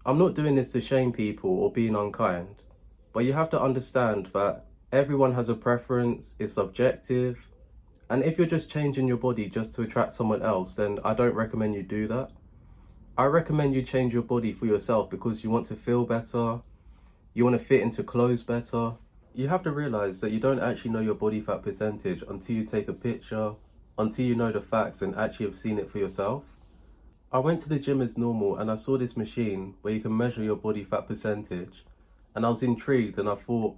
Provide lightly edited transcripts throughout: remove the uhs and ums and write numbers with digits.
I'm not doing this to shame people or being unkind, but you have to understand that everyone has a preference, it's subjective, and if you're just changing your body just to attract someone else, then I don't recommend you do that. I recommend you change your body for yourself because you want to feel better, you want to fit into clothes better. You have to realize that you don't actually know your body fat percentage until you take a picture, until you know the facts and actually have seen it for yourself. I went to the gym as normal and I saw this machine where you can measure your body fat percentage, and I was intrigued and I thought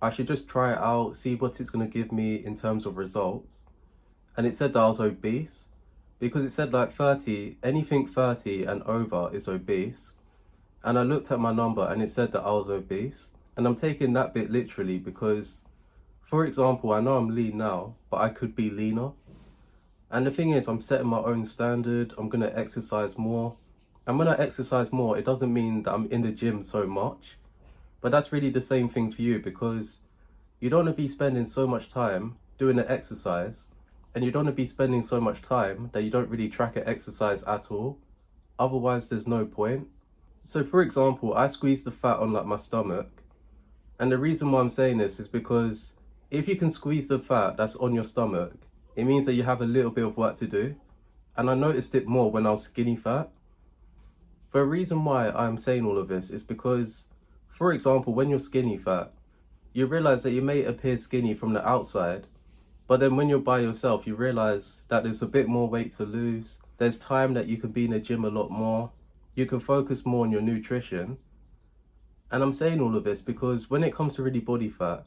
I should just try it out, see what it's going to give me in terms of results. And it said that I was obese because it said like 30, anything 30 and over is obese. And I looked at my number and it said that I was obese. And I'm taking that bit literally because, for example, I know I'm lean now, but I could be leaner. And the thing is, I'm setting my own standard. I'm going to exercise more. And when I exercise more, it doesn't mean that I'm in the gym so much. But that's really the same thing for you because you don't want to be spending so much time doing the exercise, and you don't want to be spending so much time that you don't really track an exercise at all. Otherwise, there's no point. So for example, I squeeze the fat on like my stomach. And the reason why I'm saying this is because if you can squeeze the fat that's on your stomach, it means that you have a little bit of work to do. And I noticed it more when I was skinny fat. The reason why I'm saying all of this is because, for example, when you're skinny fat, you realize that you may appear skinny from the outside, but then when you're by yourself, you realize that there's a bit more weight to lose. There's time that you can be in the gym a lot more. You can focus more on your nutrition. And I'm saying all of this because when it comes to really body fat,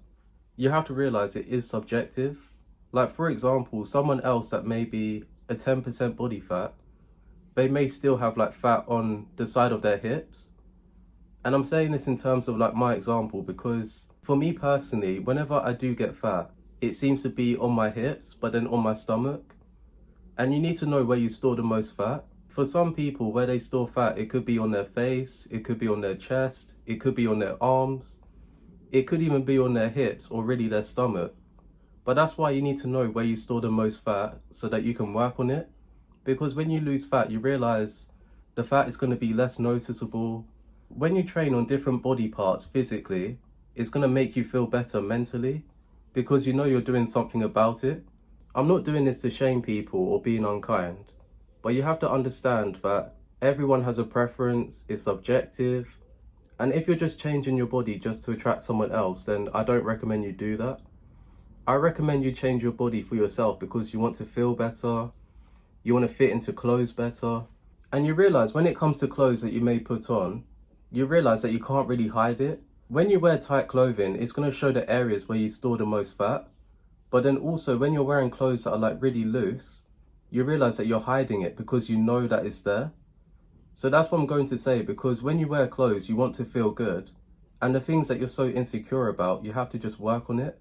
you have to realize it is subjective. Like, for example, someone else that may be a 10% body fat, they may still have like fat on the side of their hips. And I'm saying this in terms of like my example because for me personally, whenever I do get fat, it seems to be on my hips, but then on my stomach. And you need to know where you store the most fat. For some people, where they store fat, it could be on their face, it could be on their chest, it could be on their arms, it could even be on their hips or really their stomach. But that's why you need to know where you store the most fat so that you can work on it. Because when you lose fat, you realize the fat is going to be less noticeable. When you train on different body parts physically, it's going to make you feel better mentally because you know you're doing something about it. I'm not doing this to shame people or being unkind, but you have to understand that everyone has a preference, it's subjective. And if you're just changing your body just to attract someone else, then I don't recommend you do that. I recommend you change your body for yourself because you want to feel better, you want to fit into clothes better. And you realize when it comes to clothes that you may put on, you realize that you can't really hide it. When you wear tight clothing, it's going to show the areas where you store the most fat. But then also when you're wearing clothes that are like really loose, you realize that you're hiding it because you know that it's there. So that's what I'm going to say, because when you wear clothes, you want to feel good. And the things that you're so insecure about, you have to just work on it.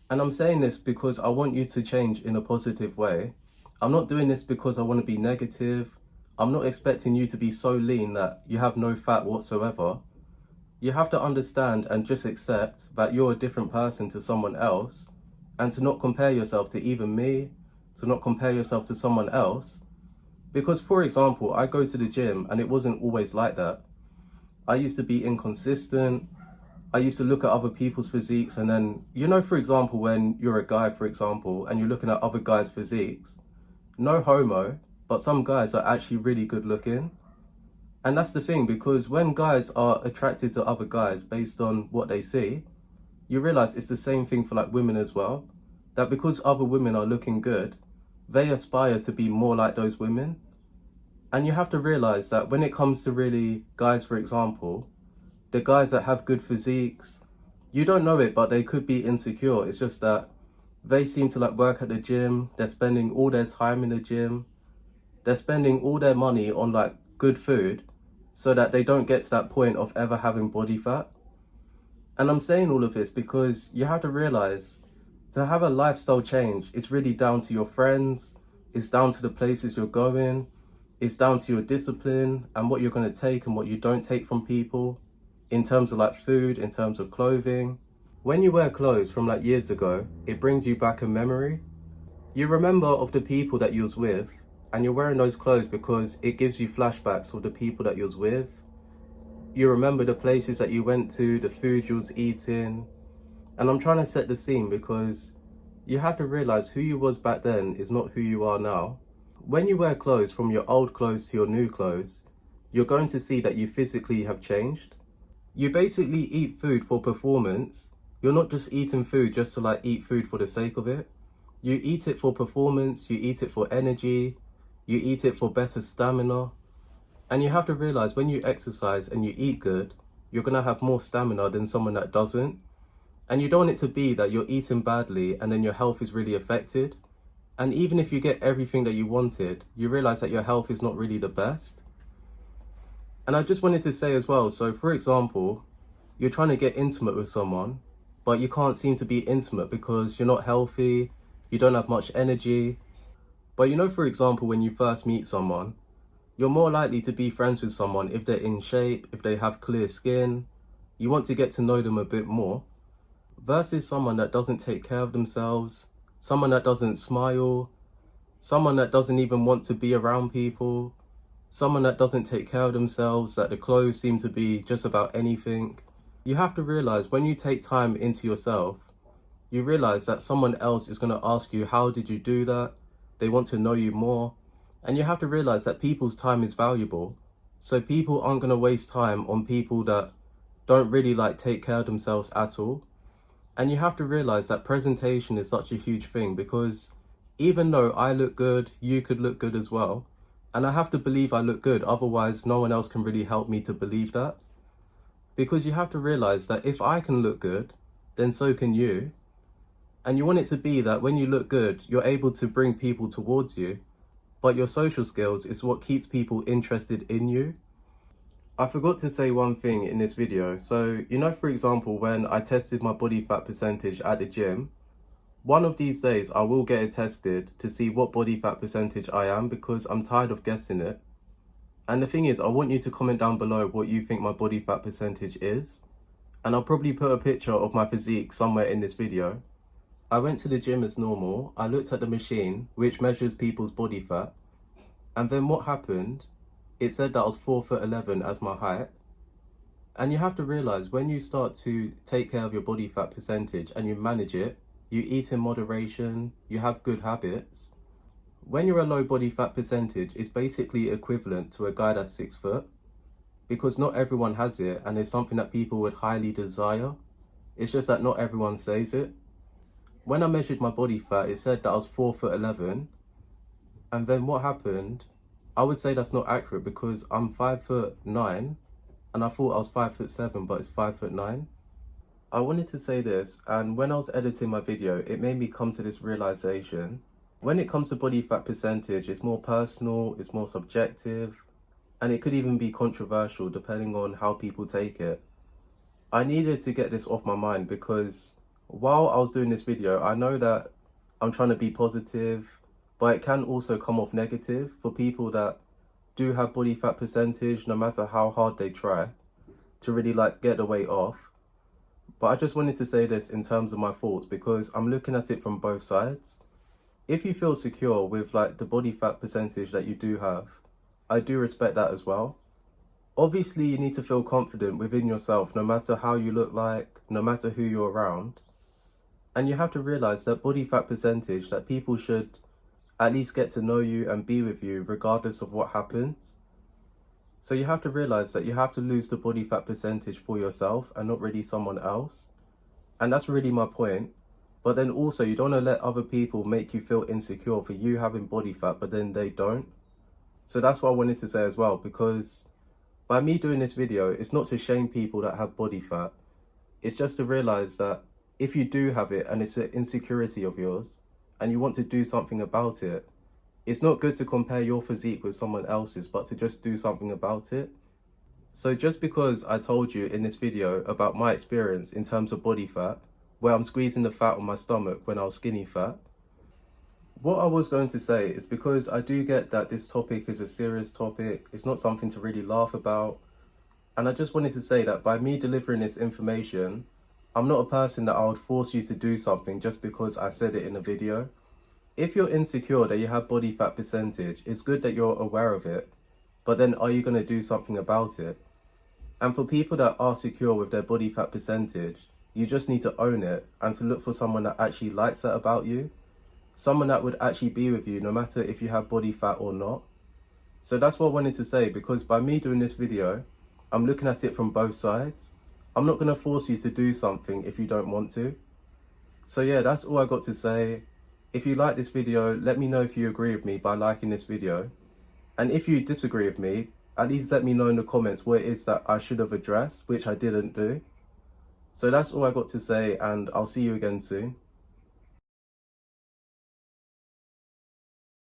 And I'm saying this because I want you to change in a positive way. I'm not doing this because I want to be negative. I'm not expecting you to be so lean that you have no fat whatsoever. You have to understand and just accept that you're a different person to someone else, and to not compare yourself to even me, to not compare yourself to someone else. Because, for example, I go to the gym and it wasn't always like that. I used to be inconsistent. I used to look at other people's physiques and then, for example, when you're a guy, for example, and you're looking at other guys' physiques, no homo, but some guys are actually really good looking. And that's the thing, because when guys are attracted to other guys based on what they see, you realize it's the same thing for like women as well. That because other women are looking good, they aspire to be more like those women. And you have to realize that when it comes to really guys, for example, the guys that have good physiques, you don't know it, but they could be insecure. It's just that they seem to like work at the gym. They're spending all their time in the gym. They're spending all their money on like good food so that they don't get to that point of ever having body fat. And I'm saying all of this because you have to realize to have a lifestyle change, it's really down to your friends. It's down to the places you're going. It's down to your discipline and what you're going to take and what you don't take from people in terms of like food, in terms of clothing. When you wear clothes from like years ago, it brings you back a memory. You remember of the people that you was with, and you're wearing those clothes because it gives you flashbacks of the people that you was with. You remember the places that you went to, the food you was eating. And I'm trying to set the scene because you have to realize who you was back then is not who you are now. When you wear clothes from your old clothes to your new clothes, you're going to see that you physically have changed. You basically eat food for performance. You're not just eating food just to like eat food for the sake of it. You eat it for performance, you eat it for energy, you eat it for better stamina. And you have to realize when you exercise and you eat good, you're going to have more stamina than someone that doesn't. And you don't want it to be that you're eating badly and then your health is really affected. And even if you get everything that you wanted, you realize that your health is not really the best. And I just wanted to say as well, so for example, you're trying to get intimate with someone, but you can't seem to be intimate because you're not healthy, you don't have much energy. But you know, for example, when you first meet someone, you're more likely to be friends with someone if they're in shape, if they have clear skin. You want to get to know them a bit more. Versus someone that doesn't take care of themselves, someone that doesn't smile, someone that doesn't even want to be around people, someone that doesn't take care of themselves, that the clothes seem to be just about anything. You have to realize when you take time into yourself, you realize that someone else is going to ask you, how did you do that? They want to know you more. And you have to realize that people's time is valuable. So people aren't going to waste time on people that don't really like take care of themselves at all. And you have to realize that presentation is such a huge thing because even though I look good, you could look good as well. And I have to believe I look good. Otherwise, no one else can really help me to believe that. Because you have to realize that if I can look good, then so can you. And you want it to be that when you look good, you're able to bring people towards you. But your social skills is what keeps people interested in you. I forgot to say one thing in this video. So, you know, for example, when I tested my body fat percentage at the gym, one of these days I will get it tested to see what body fat percentage I am because I'm tired of guessing it. And the thing is, I want you to comment down below what you think my body fat percentage is. And I'll probably put a picture of my physique somewhere in this video. I went to the gym as normal. I looked at the machine, which measures people's body fat. And then what happened? It said that I was 4'11" as my height. And you have to realize when you start to take care of your body fat percentage and you manage it, you eat in moderation, you have good habits. When you're a low body fat percentage, it's basically equivalent to a guy that's 6 foot because not everyone has it and it's something that people would highly desire. It's just that not everyone says it. When I measured my body fat, it said that I was 4'11". And then what happened? I would say that's not accurate because I'm 5'9" and I thought I was 5'7", but it's 5'9". I wanted to say this, and when I was editing my video, it made me come to this realization. When it comes to body fat percentage, it's more personal, it's more subjective, and it could even be controversial depending on how people take it. I needed to get this off my mind because while I was doing this video, I know that I'm trying to be positive, but it can also come off negative for people that do have body fat percentage, no matter how hard they try to really like get the weight off. But I just wanted to say this in terms of my thoughts because I'm looking at it from both sides. If you feel secure with like the body fat percentage that you do have, I do respect that as well. Obviously, you need to feel confident within yourself, no matter how you look like, no matter who you're around. And you have to realize that body fat percentage, that people should at least get to know you and be with you regardless of what happens. So you have to realize that you have to lose the body fat percentage for yourself and not really someone else. And that's really my point. But then also you don't want to let other people make you feel insecure for you having body fat, but then they don't. So that's what I wanted to say as well, because by me doing this video, it's not to shame people that have body fat. It's just to realize that if you do have it and it's an insecurity of yours and you want to do something about it, it's not good to compare your physique with someone else's, but to just do something about it. So just because I told you in this video about my experience in terms of body fat, where I'm squeezing the fat on my stomach when I was skinny fat, what I was going to say is because I do get that this topic is a serious topic, it's not something to really laugh about. And I just wanted to say that by me delivering this information, I'm not a person that I would force you to do something just because I said it in a video. If you're insecure that you have body fat percentage, it's good that you're aware of it, but then are you going to do something about it? And for people that are secure with their body fat percentage, you just need to own it and to look for someone that actually likes that about you. Someone that would actually be with you no matter if you have body fat or not. So that's what I wanted to say, because by me doing this video, I'm looking at it from both sides. I'm not going to force you to do something if you don't want to. So yeah, that's all I got to say. If you like this video, let me know if you agree with me by liking this video. And if you disagree with me, at least let me know in the comments what it is that I should have addressed, which I didn't do. So that's all I got to say, and I'll see you again soon.